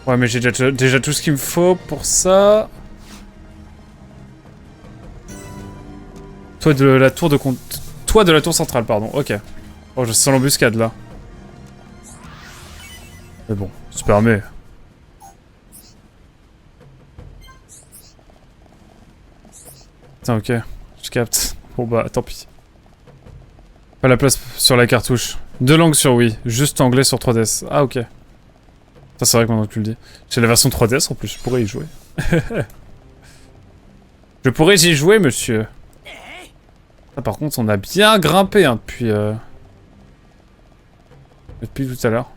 Ouais, mais j'ai déjà tout ce qu'il me faut pour ça. Toi de la tour de Toi de la tour centrale, pardon. Ok. Oh, je sens l'embuscade là. Mais bon, se permet. Putain, ok. Je capte. Bon bah, tant pis. Pas la place sur la cartouche. 2 langues sur Wii. Juste anglais sur 3DS. Ah, ok. Ça, c'est vrai que maintenant que tu le dis. J'ai la version 3DS en plus, je pourrais y jouer. Je pourrais y jouer, monsieur. Ah, par contre, on a bien grimpé hein, depuis tout à l'heure.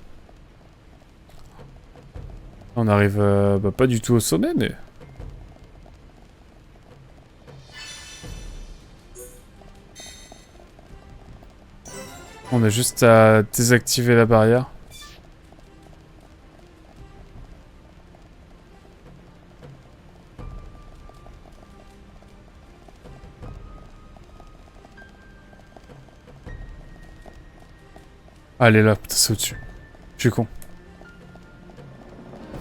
On arrive bah, pas du tout au sommet, mais... On a juste à désactiver la barrière. Ah, elle est là, putain, c'est au-dessus. Je suis con.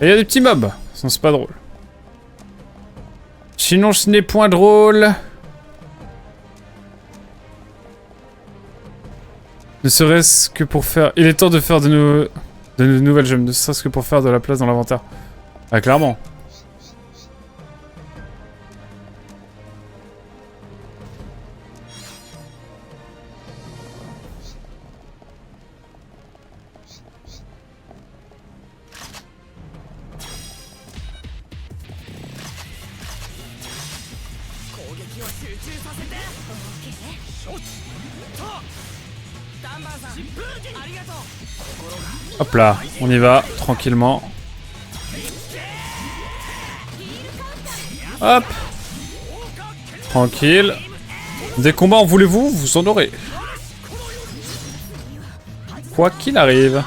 Et il y a des petits mobs, sinon c'est pas drôle. Sinon ce n'est point drôle. Ne serait-ce que pour faire... Il est temps de faire de nouvelles gemmes, ne serait-ce que pour faire de la place dans l'inventaire. Ah, clairement. Hop là, on y va, tranquillement. Hop. Tranquille. Des combats en voulez-vous? Vous en aurez. Quoi qu'il arrive.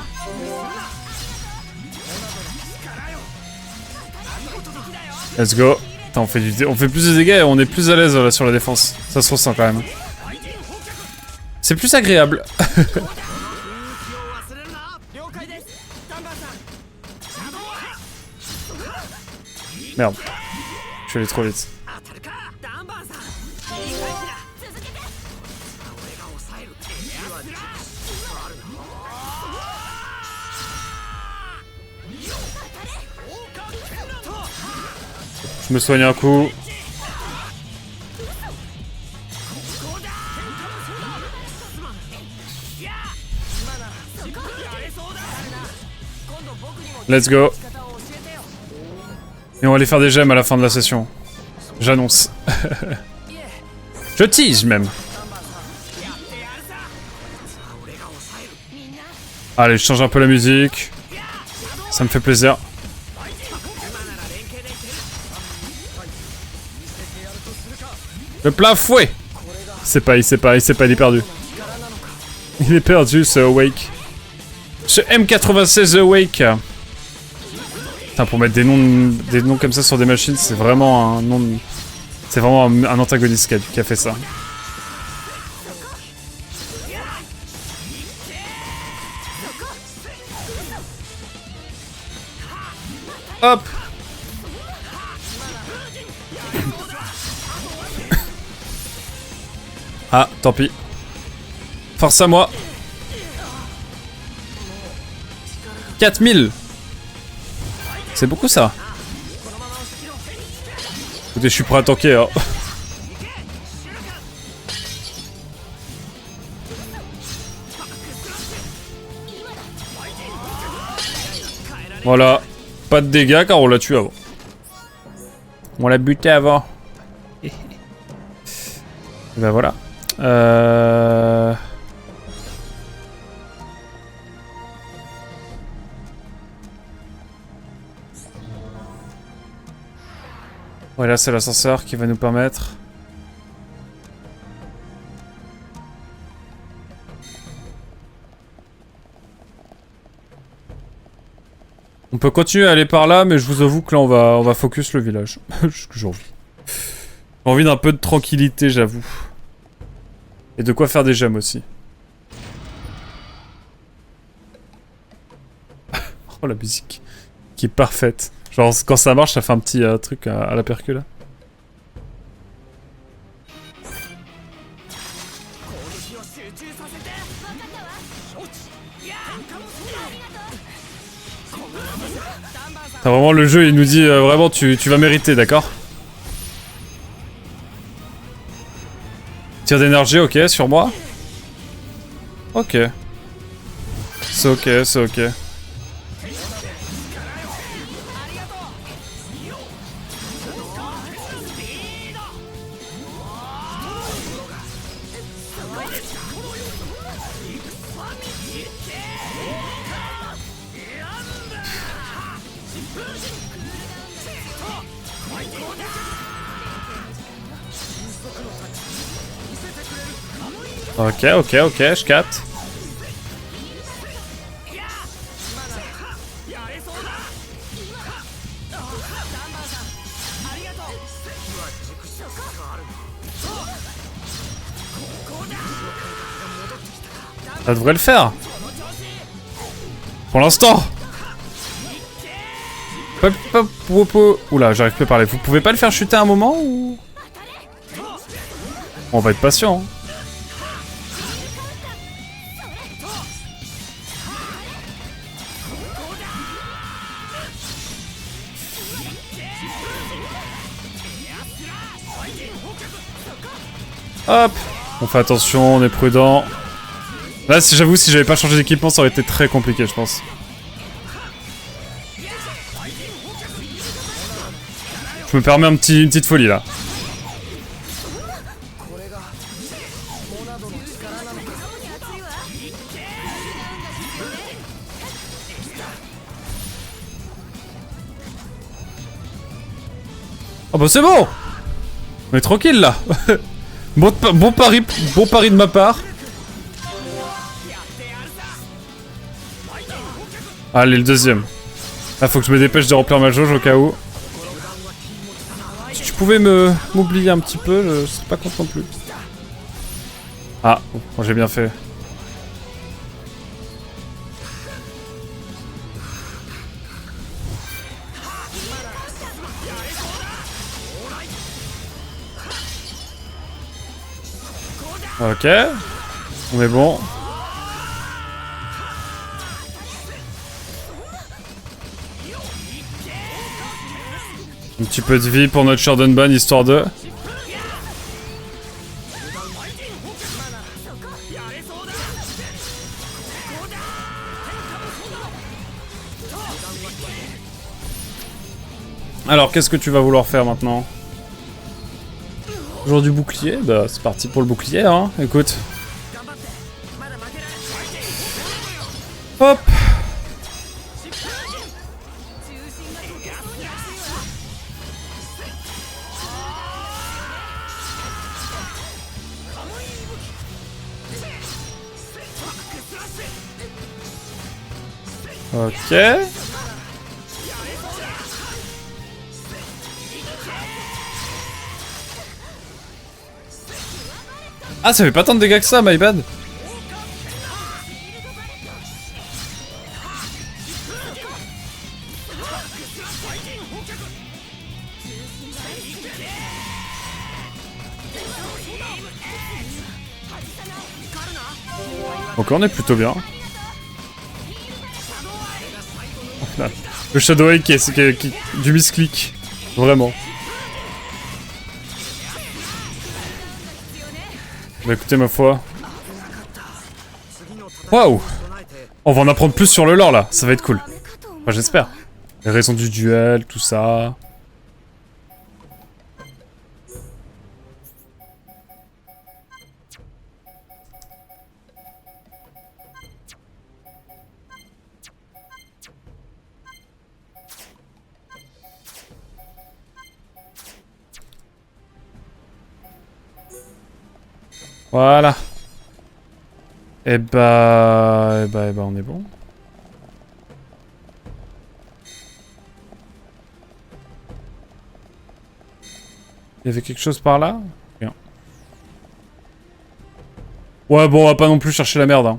Let's go. Attends, on fait plus de dégâts et on est plus à l'aise là, sur la défense. Ça se ressent quand même. C'est plus agréable. Merde. Je suis allé trop vite. Je me soigne un coup. Let's go. Et on va aller faire des gemmes à la fin de la session. J'annonce. Je tease même. Allez, je change un peu la musique. Ça me fait plaisir. Le plein fouet. Il est perdu. Il est perdu, ce Awake. Ce M96 Awake. Putain, pour mettre des noms comme ça sur des machines, c'est vraiment un nom... C'est vraiment un antagoniste qui a fait ça. Hop. Ah, tant pis. Force à moi. 4000. C'est beaucoup ça. Écoutez, je suis prêt à tanker. Hein. Voilà. Pas de dégâts car on l'a tué avant. On l'a buté avant. Et ben voilà. Voilà, c'est l'ascenseur qui va nous permettre... On peut continuer à aller par là, mais je vous avoue que là on va focus le village. J'ai envie. J'ai envie d'un peu de tranquillité, j'avoue. Et de quoi faire des gemmes aussi. Oh la musique. qui est parfaite. Genre quand ça marche, ça fait un petit truc à la percu là. Vraiment le jeu il nous dit vraiment tu vas mériter, d'accord? Tir d'énergie, ok, sur moi. Ok. C'est ok, c'est ok. Ok, ok, ok, je capte. Ça devrait le faire. Pour l'instant. Oula, j'arrive plus à parler. Vous pouvez pas le faire chuter un moment ou... On va être patient. Hein. Hop, on fait attention, on est prudent. Là, j'avoue, si j'avais pas changé d'équipement, ça aurait été très compliqué, je pense. Je me permets une petite folie, là. Oh bah c'est bon! On est tranquille, là. Bon pari de ma part. Allez, le deuxième. Là, faut que je me dépêche de remplir ma jauge au cas où. Si tu pouvais m'oublier un petit peu, je serais pas content plus. Ah, bon, j'ai bien fait. Ok, on est bon. Un petit peu de vie pour notre Shodanban, histoire de... Alors, qu'est-ce que tu vas vouloir faire maintenant? Toujours du bouclier? Bah, c'est parti pour le bouclier, hein. Écoute. Hop. Ok. Ah, ça fait pas tant de dégâts que ça, my bad. Ok, on est plutôt bien. Le Shadow Wake qui du misclick. Vraiment. Bah écoutez, ma foi. Waouh! On va en apprendre plus sur le lore là, ça va être cool. Enfin, j'espère. Les raisons du duel, tout ça. Voilà. Et bah, on est bon. Il y avait quelque chose par là? Rien. Ouais, bon, on va pas non plus chercher la merde, hein.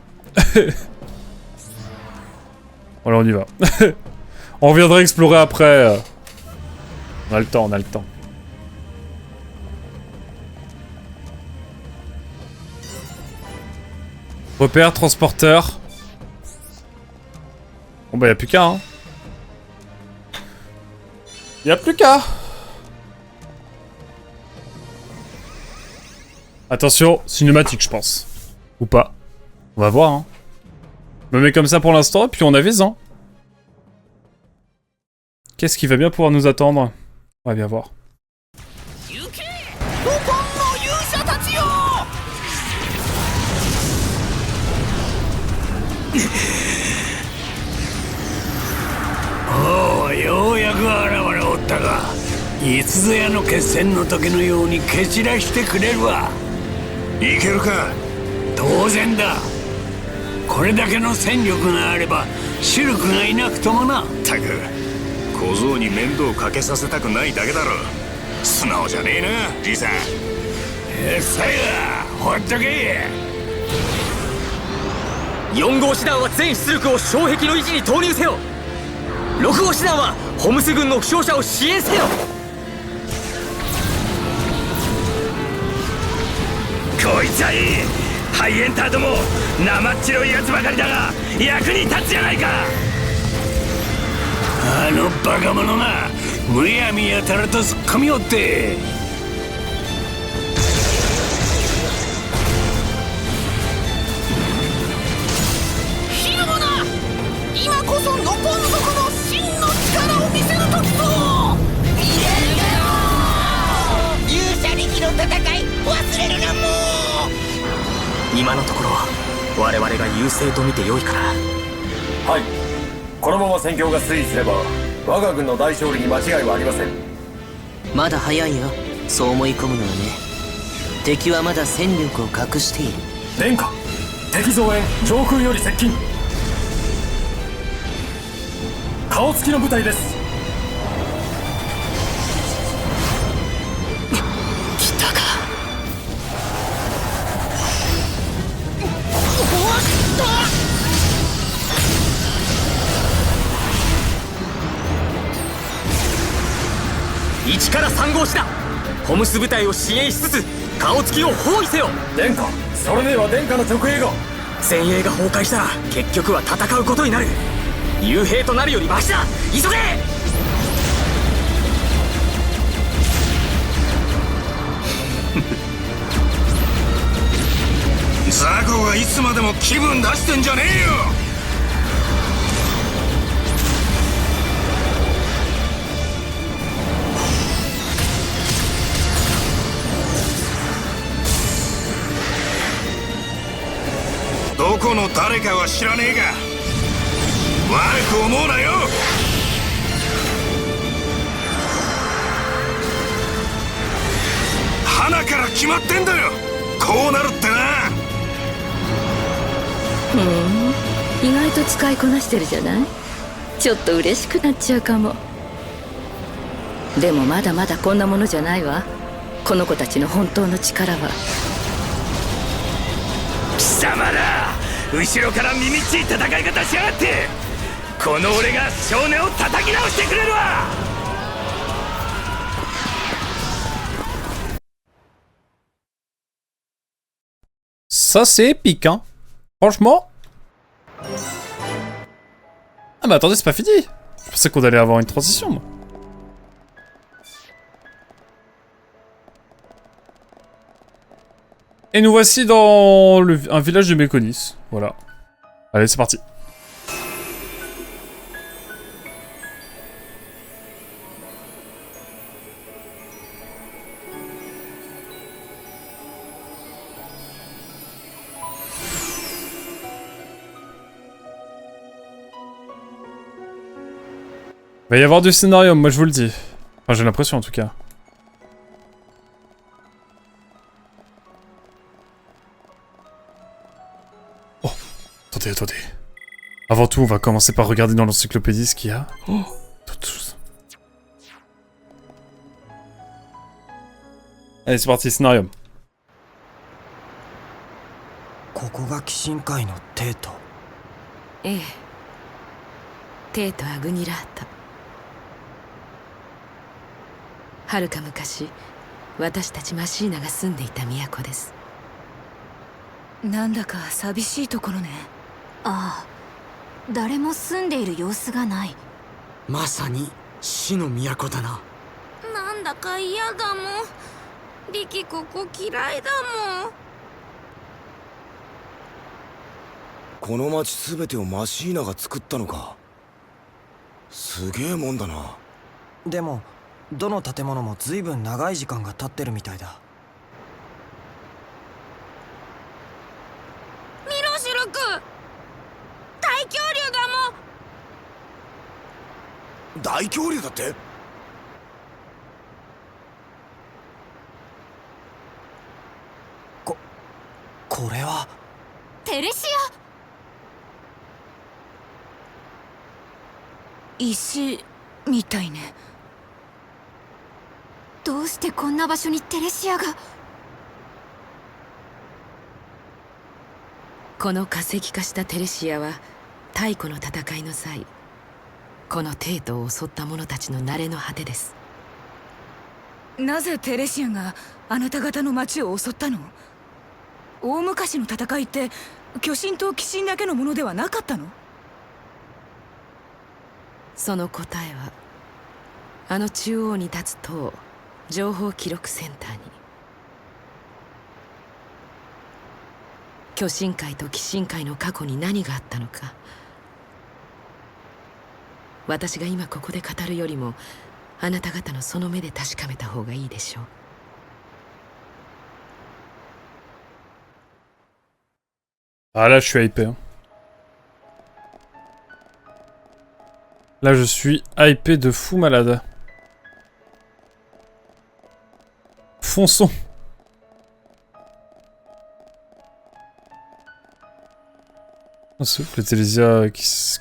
Voilà, on y va. On reviendra explorer après. On a le temps, on a le temps. Repère, transporteur. Bon bah y'a plus qu'à hein. Y'a plus qu'à. Attention, cinématique je pense. Ou pas. On va voir hein. Je me mets comme ça pour l'instant et puis on avise hein. Qu'est-ce qui va bien pouvoir nous attendre? On va bien voir.おお、ようやく現れおったが、いつぞやの決戦の時のように蹴散らしてくれるわ。いけるか？当然だ。これだけの戦力があればシルクがいなくともな。たく小僧に面倒かけさせたくないだけだろ。素直じゃねえなリサ。さやほっとけ。4号師団は全出力を障壁の位置に投入せよ。6号師団はホムス軍の負傷者を支援せよ。こいつはいい。ハイエンターども生っ白いやつばかりだが役に立つじゃないか。あのバカ者な、むやみやたらと突っ込みおって。ひるむな。今こそノコン族の真の力を見せる時ぞ。勇者力の戦い忘れるなもう。今のところ我々が優勢と見てよいかな。はい、このまま戦況が推移すれば我が軍の大勝利に間違いはありません。まだ早いよ、そう思い込むのはね。敵はまだ戦力を隠している。殿下、敵増援上空より接近。顔つきの部隊です。来たか。1から3号師団、ホムス部隊を支援しつつ顔つきを包囲せよ。殿下、それでは殿下の直営が。前衛が崩壊したら結局は戦うことになる。幽閉となるよりマシだ。急げ。ザコがいつまでも気分出してんじゃねえよ。どこの誰かは知らねえが悪く思うなよ。花から決まってんだよ、こうなるってな。意外と使いこなしてるじゃない。ちょっと嬉しくなっちゃうかも。でもまだまだこんなものじゃないわ、この子たちの本当の力は。貴様ら後ろから耳っちい戦い方しやがって。この俺が少年を叩き直してくれるわ。Ça c'est épique hein. Franchement. Ah mais attendez, c'est pas fini. Je pensais qu'on allait avoir une transition moi. Et nous voici dans un village de Méconis. Voilà. Allez, c'est parti. Il va y avoir du scénario, moi je vous le dis. Enfin, j'ai l'impression en tout cas. Oh, attendez, attendez. Avant tout, on va commencer par regarder dans l'encyclopédie ce qu'il y a. Oh, toute chose. Allez, c'est parti, scénario. ここが鬼神界の帝都。ええ、テート・アグニラータ。はるか昔、私たちマシーナが住んでいた都です。なんだか寂しいところね。ああ、誰も住んでいる様子がない。まさに死の都だな。なんだか嫌だもん。リキここ嫌いだもん。この町すべてをマシーナが作ったのか。すげえもんだな。でもどの建物も随分長い時間が経ってるみたいだ。ミロシルク、大恐竜だもん。大恐竜だって。これはテレシア。石みたいね。どうしてこんな場所にテレシアが。この化石化したテレシアは太古の戦いの際、このテートを襲った者たちの慣れの果てです。なぜテレシアがあなた方の町を襲ったの？大昔の戦いって巨神と鬼神だけのものではなかったの？その答えはあの中央に立つ塔情報記録センターに。巨神界と鬼神界の過去に何があったのか、私が今ここで語るよりもあなた方のその目で確かめた方がいいでしょう。Ah là je suis hypé. Là je suis hypé de fou malade. Fonçons. Oh, sauf les Télésia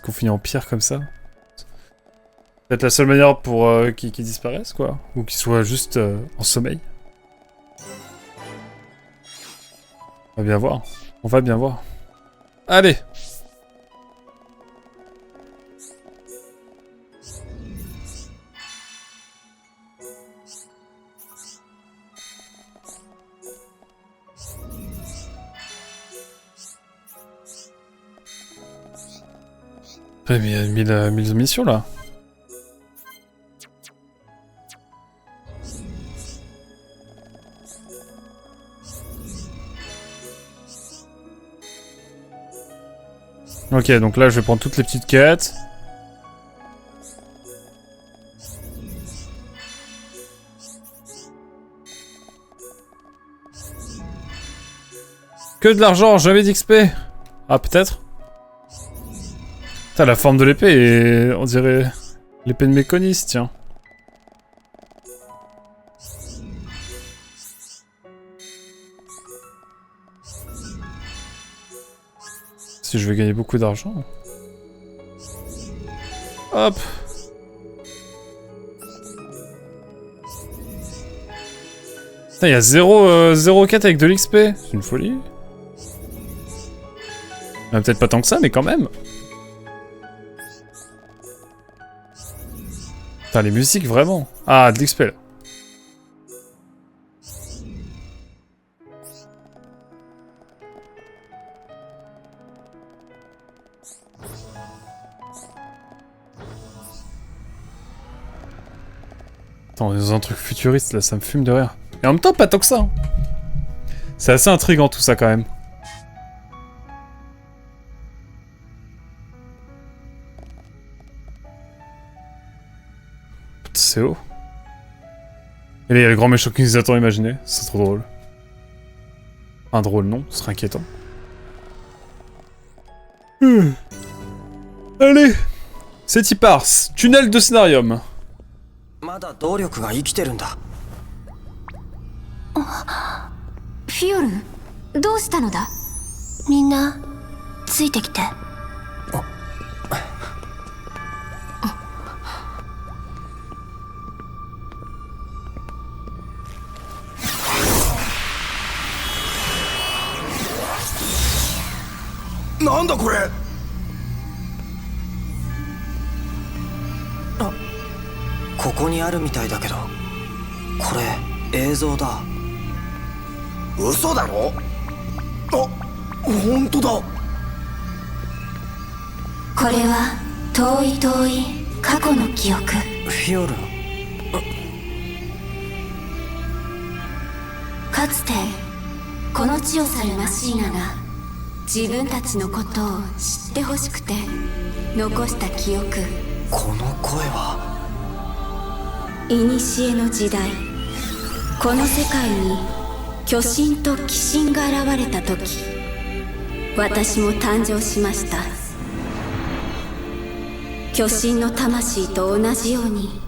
qu'on finit en pierre comme ça. Peut-être la seule manière pour qu'ils disparaissent quoi. Ou qu'ils soient juste en sommeil. On va bien voir. On va bien voir. Allez! Ouais, mais il y a 1000 missions là. Ok, donc là je vais prendre toutes les petites quêtes. Que de l'argent, jamais d'XP. Ah peut-être. Putain, la forme de l'épée est... on dirait l'épée de Méconis, tiens. Si je veux gagner beaucoup d'argent. Hop. Putain, il y a 0 quête avec de l'XP. C'est une folie. Peut-être pas tant que ça, mais quand même. Putain, les musiques, vraiment. Ah, de l'XP, là. Attends, on est dans un truc futuriste là, ça me fume de rire. Et en même temps, pas tant que ça. Hein. C'est assez intriguant tout ça quand même. C'est haut. Et là, il y a le grand méchant qui nous attend, imaginez. C'est trop drôle. Un drôle, non, ce serait inquiétant. Allez, c'est y part. Tunnel de Scénarium. まだ動力が生きてるんだ。フィオル、どうしたのだ？みんなついてきて。なんだこれ。ここにあるみたいだけど、これ映像だ。嘘だろ。あ、本当だ。これは遠い遠い過去の記憶。フィオルン、かつてこの地を去るマシーナが自分たちのことを知ってほしくて残した記憶。この声は古の時代、この世界に巨神と鬼神が現れた時、私も誕生しました。巨神の魂と同じように、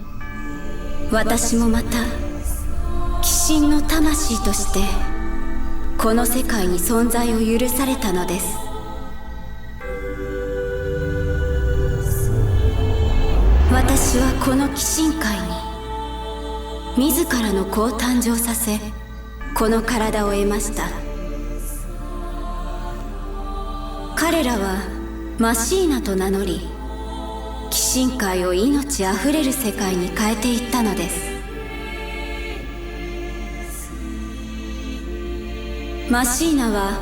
私もまた鬼神の魂としてこの世界に存在を許されたのです。私はこの鬼神界に自らの子を誕生させ、この体を得ました。彼らはマシーナと名乗り、鬼神界を命あふれる世界に変えていったのです。マシーナは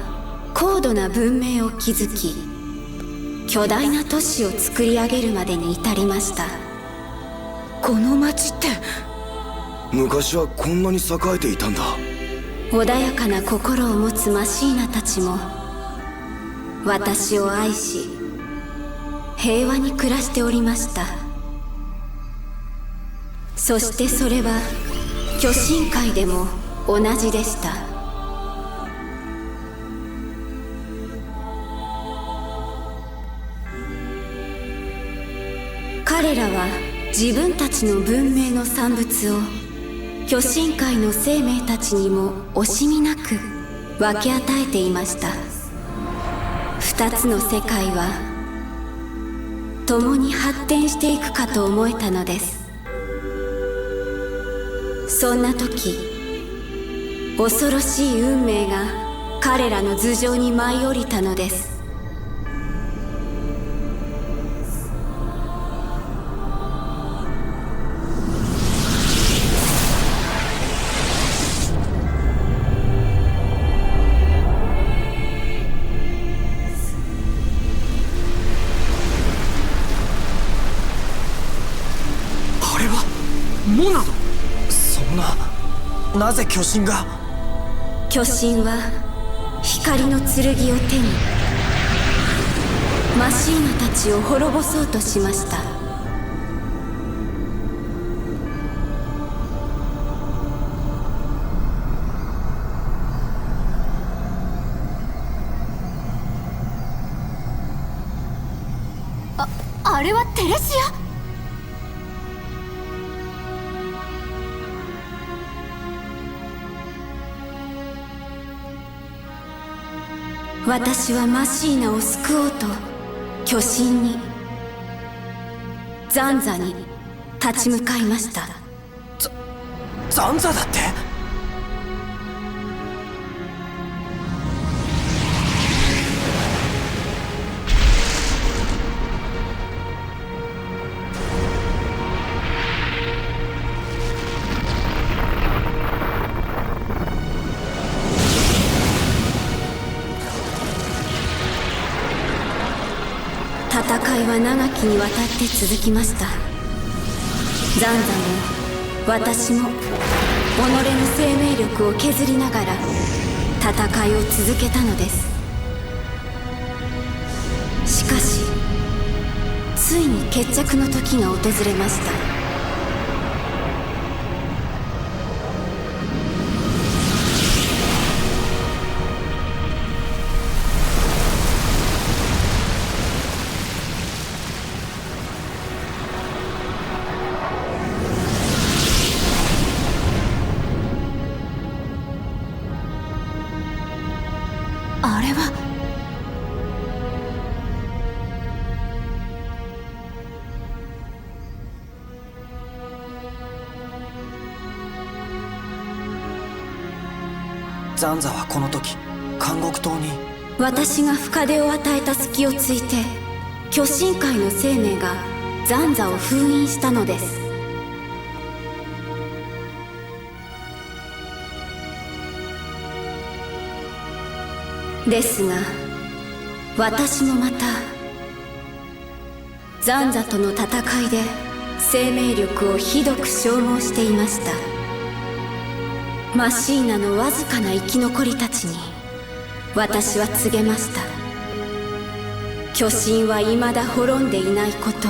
高度な文明を築き、巨大な都市を作り上げるまでに至りました。この町って昔はこんなに栄えていたんだ。穏やかな心を持つマシーナたちも私を愛し、平和に暮らしておりました。そしてそれは巨神界でも同じでした。彼らは自分たちの文明の産物を巨神界の生命たちにも惜しみなく分け与えていました。二つの世界は共に発展していくかと思えたのです。そんな時、恐ろしい運命が彼らの頭上に舞い降りたのです。モナド。そんな、なぜ巨神が。巨神は光の剣を手にマシーナたちを滅ぼそうとしました。あれはテレシア。私はマシーナを救おうと巨神に、ザンザに立ち向かいました。ザンザだって。戦いは長きにわたって続きました。ザンザも私も己の生命力を削りながら戦いを続けたのです。しかしついに決着の時が訪れました。あれは。ザンザはこの時監獄島に。私が深手を与えた隙をついて巨神界の生命がザンザを封印したのです。ですが私もまたザンザとの戦いで生命力をひどく消耗していました。マシーナのわずかな生き残りたちに私は告げました。巨神は未だ滅んでいないこと、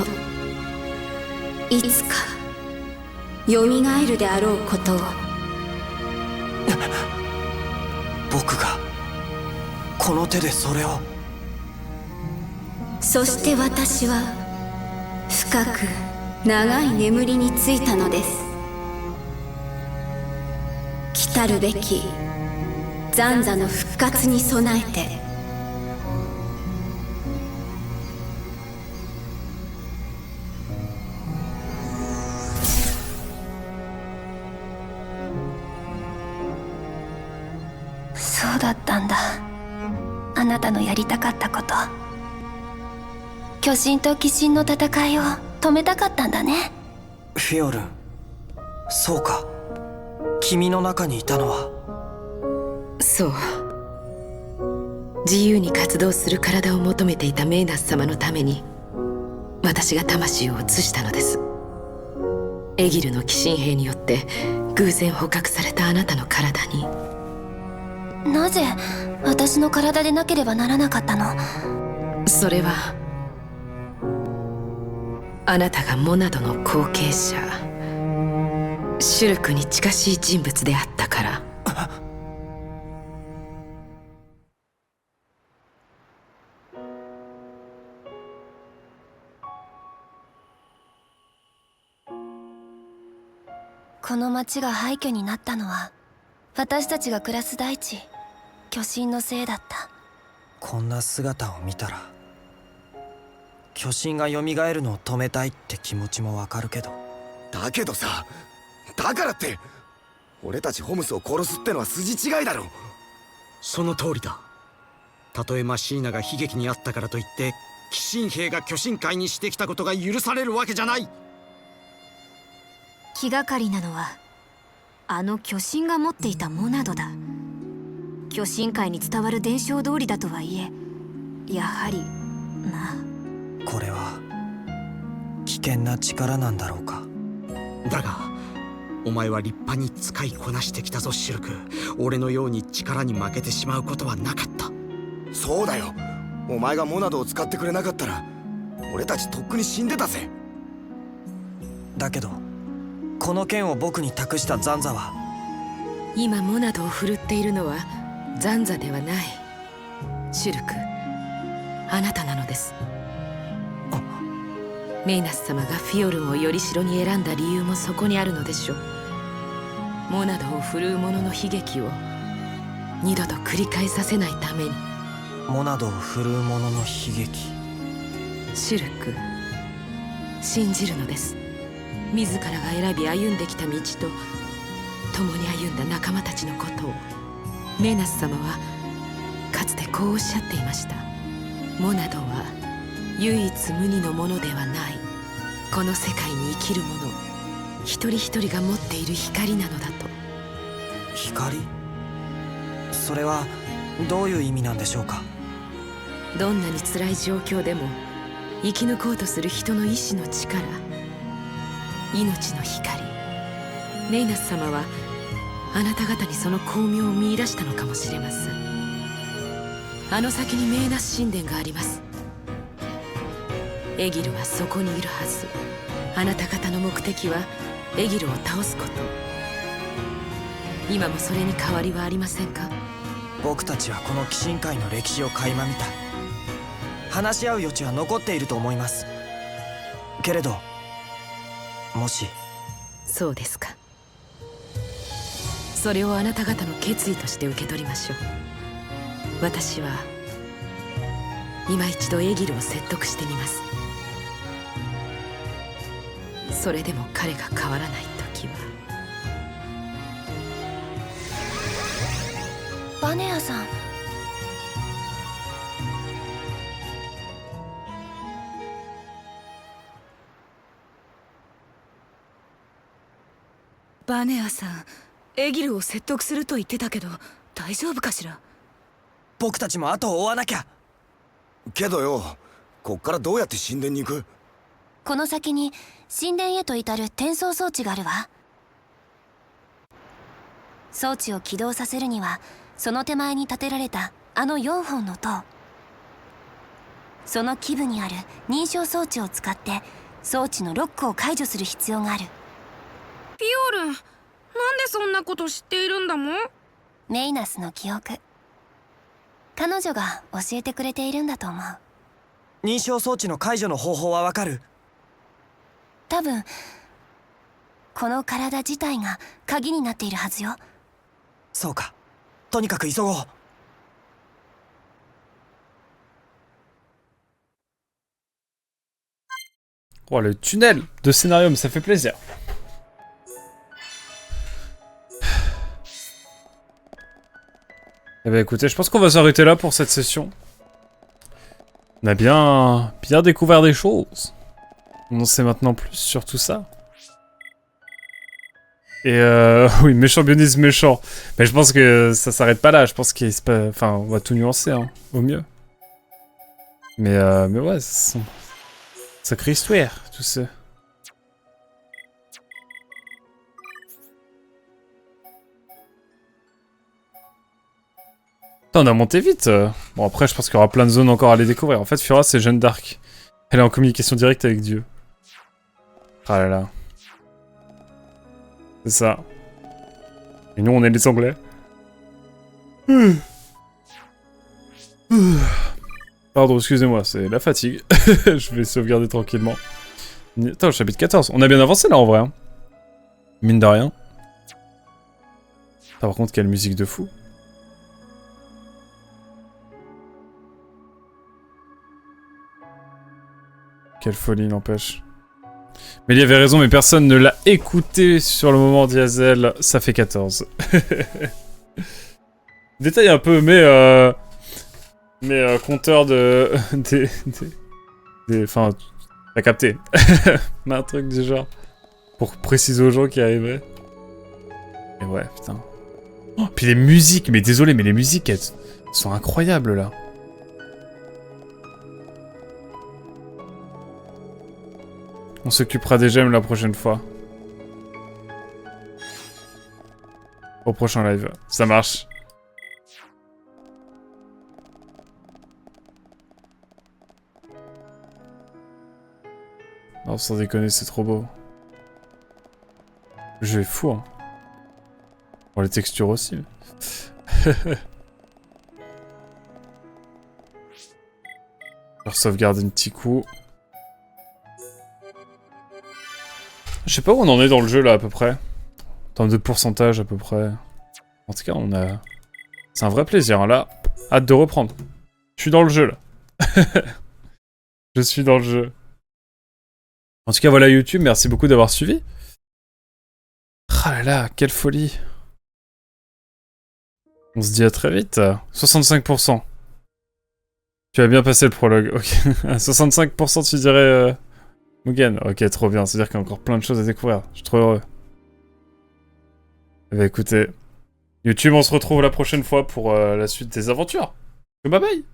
いつかよみがえるであろうことを。僕がこの手でそれを。そして私は深く長い眠りについたのです。来るべきザンザの復活に備えて。そうだったんだ、あなたのやりたかったこと。巨神と鬼神の戦いを止めたかったんだね。フィオルン、そうか、君の中にいたのは。そう、自由に活動する体を求めていたメイナス様のために私が魂を移したのです。エギルの鬼神兵によって偶然捕獲されたあなたの体に。なぜ私の体でなければならなかったの？それはあなたがモナドの後継者シュルクに近しい人物であったから。この町が廃墟になったのは私たちが暮らす大地、巨神のせいだった。こんな姿を見たら巨神が蘇るのを止めたいって気持ちもわかるけど。だけどさ、だからって俺たちホムスを殺すってのは筋違いだろ。その通りだ。たとえマシーナが悲劇にあったからといって鬼神兵が巨神界にしてきたことが許されるわけじゃない。気がかりなのはあの巨神が持っていたモナドだ。巨神界に伝わる伝承通りだとはいえ、やはりな。これは危険な力なんだろうか。だがお前は立派に使いこなしてきたぞシルク。俺のように力に負けてしまうことはなかった。そうだよ、お前がモナドを使ってくれなかったら俺たちとっくに死んでたぜ。だけどこの剣を僕に託したザンザは。今モナドを振るっているのはザンザではない、シュルク、あなたなのです。メイナス様がフィオルンをより代に選んだ理由もそこにあるのでしょう。モナドを振るう者の悲劇を二度と繰り返させないために。モナドを振るう者の悲劇。シュルク、信じるのです。自らが選び歩んできた道と共に歩んだ仲間たちのことを。メイナス様はかつてこうおっしゃっていました。モナドは唯一無二のものではない。この世界に生きる者一人一人が持っている光なのだと。光？それはどういう意味なんでしょうか。どんなに辛い状況でも生き抜こうとする人の意志の力、命の光。メイナス様はあなた方にその光明を見出したのかもしれません。あの先にメイナス神殿があります。エギルはそこにいるはず。あなた方の目的はエギルを倒すこと。今もそれに変わりはありませんか？僕たちはこの鬼神界の歴史を垣間見た。話し合う余地は残っていると思います。けれどもし。そうですか。それをあなた方の決意として受け取りましょう。私は今一度エギルを説得してみます。それでも彼が変わらない時は。バネアさん。バネアさん、エギルを説得すると言ってたけど大丈夫かしら。僕たちも後を追わなきゃ。けどよ、こっからどうやって神殿に行く？この先に神殿へと至る転送装置があるわ。装置を起動させるにはその手前に建てられたあの4本の塔、その基部にある認証装置を使って装置のロックを解除する必要がある。ピオルン、なんでそんなこと知っているんだもん？メイナスの記憶、彼女が教えてくれているんだと思う。認証装置の解除の方法はわかる？多分この体自体が鍵になっているはずよ。そうか、とにかく急ごう。Oh, le tunnel de Scénarium, ça fait plaisir. Eh ben écoutez, je pense qu'on va s'arrêter là pour cette session. On a bien découvert des choses. On en sait maintenant plus sur tout ça. Et oui, méchant bionisme méchant. Mais je pense que ça s'arrête pas là. Je pense qu'il se passe... Enfin, on va tout nuancer, hein, au mieux. Mais ouais, c'est sacrée histoire, tout ça. Putain, on a monté vite. Bon, après, je pense qu'il y aura plein de zones encore à les découvrir. En fait, Fiora, c'est Jeanne d'Arc. Elle est en communication directe avec Dieu. Ah là là. C'est ça. Et nous, on est les Anglais. Pardon, excusez-moi, c'est la fatigue. Je vais sauvegarder tranquillement. Attends, chapitre 14. On a bien avancé là en vrai. Hein. Mine de rien. Par contre, quelle musique de fou. Quelle folie, n'empêche. Mais il y avait raison, mais personne ne l'a écouté sur le moment Diazel. Ça fait 14. Détail un peu, mais compteur de... Enfin, t'as capté. Mais un truc du genre. Pour préciser aux gens qui arrivaient. Et ouais, putain. Oh, puis les musiques, mais désolé, mais les musiques, elles sont incroyables, là. On s'occupera des gemmes la prochaine fois. Au prochain live. Ça marche. Non, sans déconner, c'est trop beau. Le jeu est fou, hein. Bon, les textures aussi. Je vais sauvegarder un petit coup. Je sais pas où on en est dans le jeu là à peu près. En termes de pourcentage à peu près. En tout cas on a... C'est un vrai plaisir hein, là. Hâte de reprendre. Je suis dans le jeu là. Je suis dans le jeu. En tout cas voilà YouTube, merci beaucoup d'avoir suivi. Ah là là, quelle folie. On se dit à très vite. 65%. Tu as bien passé le prologue, ok. 65% tu dirais... Mugen, ok, trop bien, c'est-à-dire qu'il y a encore plein de choses à découvrir. Je suis trop heureux. Eh bah écoutez, YouTube, on se retrouve la prochaine fois pour la suite des aventures. Bye bye.